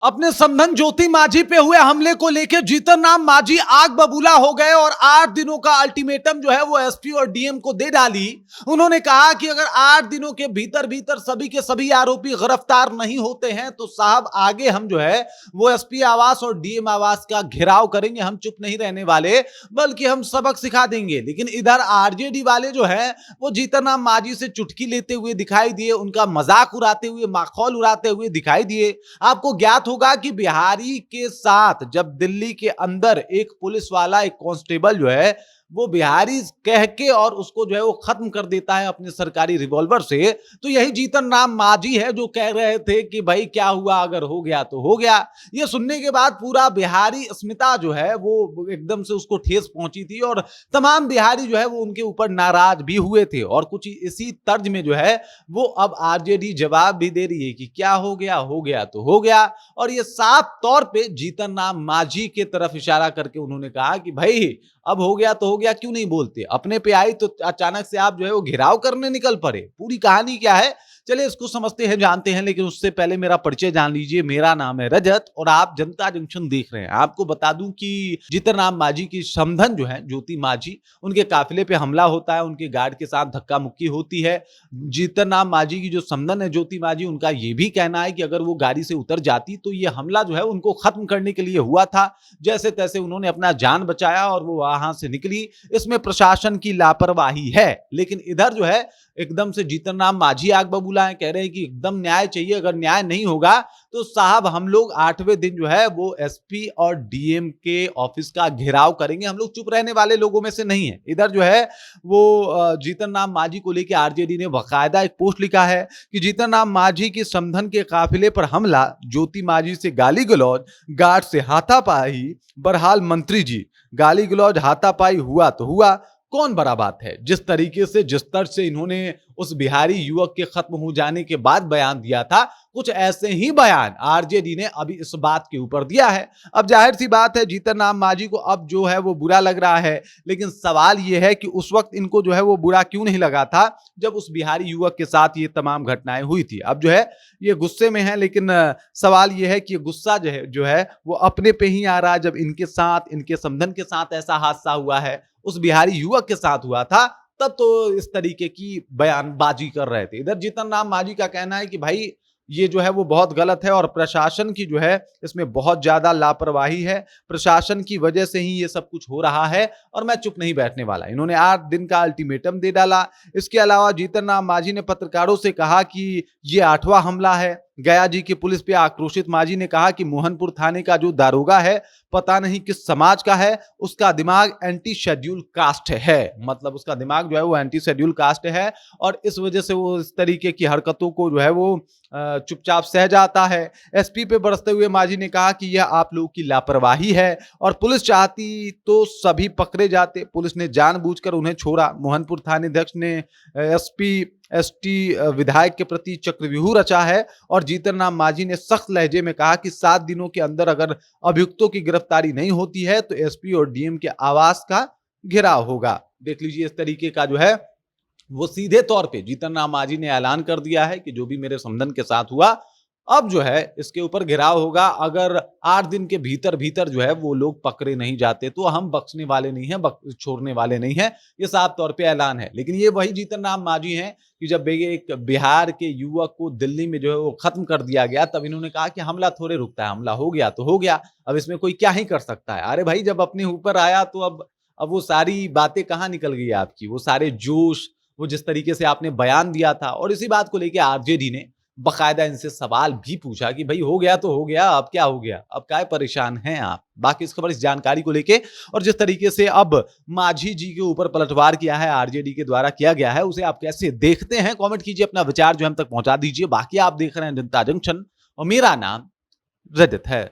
अपने समधन ज्योति मांझी पे हुए हमले को लेकर जीतन राम मांझी आग बबूला हो गए और 8 दिनों का अल्टीमेटम जो है वो एसपी और डीएम को दे डाली। उन्होंने कहा कि अगर 8 दिनों के भीतर भीतर सभी के सभी आरोपी गिरफ्तार नहीं होते हैं तो साहब आगे हम जो है वो एसपी आवास और डीएम आवास का घेराव करेंगे। हम चुप नहीं रहने वाले, बल्कि हम सबक सिखा देंगे। लेकिन इधर आरजेडी वाले जो है वो जीतन राम मांझी से चुटकी लेते हुए दिखाई दिए, उनका मजाक उड़ाते हुए, माखौल उड़ाते हुए दिखाई दिए। आपको ज्ञात होगा कि बिहारी के साथ जब दिल्ली के अंदर एक पुलिस वाला, एक कांस्टेबल जो है वो बिहारी कह के और उसको जो है वो खत्म कर देता है अपने सरकारी रिवॉल्वर से, तो यही जीतन राम मांझी है जो कह रहे थे कि भाई क्या हुआ, अगर हो गया तो हो गया। ये सुनने के बाद पूरा बिहारी अस्मिता जो है वो एकदम से उसको ठेस पहुंची थी और तमाम बिहारी जो है वो उनके ऊपर नाराज भी हुए थे। और कुछ इसी तर्ज में जो है वो अब आरजेडी जवाब भी दे रही है कि क्या हो गया तो हो गया। और ये साफ तौर पे जीतन राम मांझी के तरफ इशारा करके उन्होंने कहा कि भाई अब हो गया तो हो गया, क्यों नहीं बोलते। अपने पे आई तो अचानक से आप जो है वो घेराव करने निकल पड़े। पूरी कहानी क्या है चलिए इसको समझते हैं, जानते हैं। लेकिन उससे पहले मेरा परिचय जान लीजिए। मेरा नाम है रजत और आप जनता जंक्शन देख रहे हैं। आपको बता दूं कि जीतन राम मांझी की समधन जो है ज्योति मांझी, उनके काफिले पे हमला होता है, उनके गार्ड के साथ धक्का मुक्की होती है। जीतन राम मांझी की जो समधन है ज्योति मांझी, उनका ये भी कहना है कि अगर वो गाड़ी से उतर जाती तो ये हमला जो है उनको खत्म करने के लिए हुआ था। जैसे तैसे उन्होंने अपना जान बचाया और वो वहां से निकली। इसमें प्रशासन की लापरवाही है। लेकिन इधर जो है एकदम से जीतन राम मांझी आग बबूला है, कह रहे हैं कि एकदम न्याय चाहिए, अगर न्याय नहीं होगा तो साहब हम लोग 8वें दिन जो है वो एसपी और डीएम के ऑफिस का घेराव करेंगे। हम लोग चुप रहने वाले लोगों में से नहीं है। इधर जो है वो जीतन राम मांझी को लेकर आरजेडी ने बाकायदा एक पोस्ट लिखा है कि जीतन राम मांझी के समधन के काफिले पर हमला, ज्योति मांझी से गाली गलौज, गार्ड से हाथापाई, बहरहाल मंत्री जी गाली गलौज हाथापाई हुआ तो हुआ, कौन बड़ा बात है। जिस तरीके से, जिस तरह से इन्होंने उस बिहारी युवक के खत्म हो जाने के बाद बयान दिया था, कुछ ऐसे ही बयान आरजेडी ने अभी इस बात के ऊपर दिया है। अब जाहिर सी बात है जीतन राम मांझी को अब जो है वो बुरा लग रहा है। लेकिन सवाल यह है कि उस वक्त इनको जो है वो बुरा क्यों नहीं लगा था जब उस बिहारी युवक के साथ ये तमाम घटनाएं हुई थी। अब जो है ये गुस्से में है। लेकिन सवाल यह है कि ये गुस्सा जो है वो अपने पे ही आ रहा है। जब इनके साथ, इनके समधन के साथ ऐसा हादसा हुआ है, उस बिहारी युवक के साथ हुआ था, तब तो इस तरीके की बयानबाजी कर रहे थे। इधर जीतन राम मांझी का कहना है कि भाई ये जो है वो बहुत गलत है और प्रशासन की जो है इसमें बहुत ज्यादा लापरवाही है। प्रशासन की वजह से ही ये सब कुछ हो रहा है और मैं चुप नहीं बैठने वाला। इन्होंने 8 दिन का अल्टीमेटम दे डाला। इसके अलावा जीतन राम मांझी ने पत्रकारों से कहा कि ये 8वां हमला है। गया जी की पुलिस पे आक्रोशित मांझी ने कहा कि मोहनपुर थाने का जो दारोगा है पता नहीं किस समाज का है, उसका दिमाग एंटी शेड्यूल कास्ट है। मतलब उसका दिमाग जो है वो एंटी शेड्यूल कास्ट है और इस वजह से वो इस तरीके की हरकतों को जो है वो चुपचाप सह जाता है। एसपी पे बरसते हुए मांझी ने कहा कि यह आप लोगों की लापरवाही है और पुलिस चाहती तो सभी पकड़े जाते, पुलिस ने जानबूझकर उन्हें छोड़ा। मोहनपुर थाने अध्यक्ष ने एसपी एसटी विधायक के प्रति चक्रव्यूह रचा है और जीतन राम मांझी ने सख्त लहजे में कहा कि 7 दिनों के अंदर अगर अभियुक्तों की गिरफ्तारी नहीं होती है तो एसपी और डीएम के आवास का घेराव होगा। देख लीजिए इस तरीके का जो है वो सीधे तौर पे जीतन राम मांझी ने ऐलान कर दिया है कि जो भी मेरे समधन के साथ हुआ अब जो है इसके ऊपर घेराव होगा। अगर 8 दिन के भीतर भीतर जो है वो लोग पकड़े नहीं जाते तो हम बख्शने वाले नहीं हैं, छोड़ने वाले नहीं हैं। ये साफ तौर पे ऐलान है। लेकिन ये वही जीतन राम मांझी हैं कि जब एक बिहार के युवक को दिल्ली में जो है वो खत्म कर दिया गया तब इन्होंने कहा कि हमला थोड़े रुकता है, हमला हो गया तो हो गया, अब इसमें कोई क्या ही कर सकता है। अरे भाई जब अपने ऊपर आया तो अब वो सारी बातें कहाँ निकल गई आपकी, वो सारे जोश, वो जिस तरीके से आपने बयान दिया था। और इसी बात को लेकर आरजेडी ने बाकायदा इनसे सवाल भी पूछा कि भाई हो गया तो हो गया, अब क्या हो गया, अब क्या परेशान हैं आप। बाकी इस खबर, इस जानकारी को लेके और जिस तरीके से अब मांझी जी के ऊपर पलटवार किया है आरजेडी के द्वारा किया गया है, उसे आप कैसे देखते हैं, कमेंट कीजिए, अपना विचार जो हम तक पहुंचा दीजिए। बाकी आप देख रहे हैं जनता जंक्शन और मेरा नाम रजत है।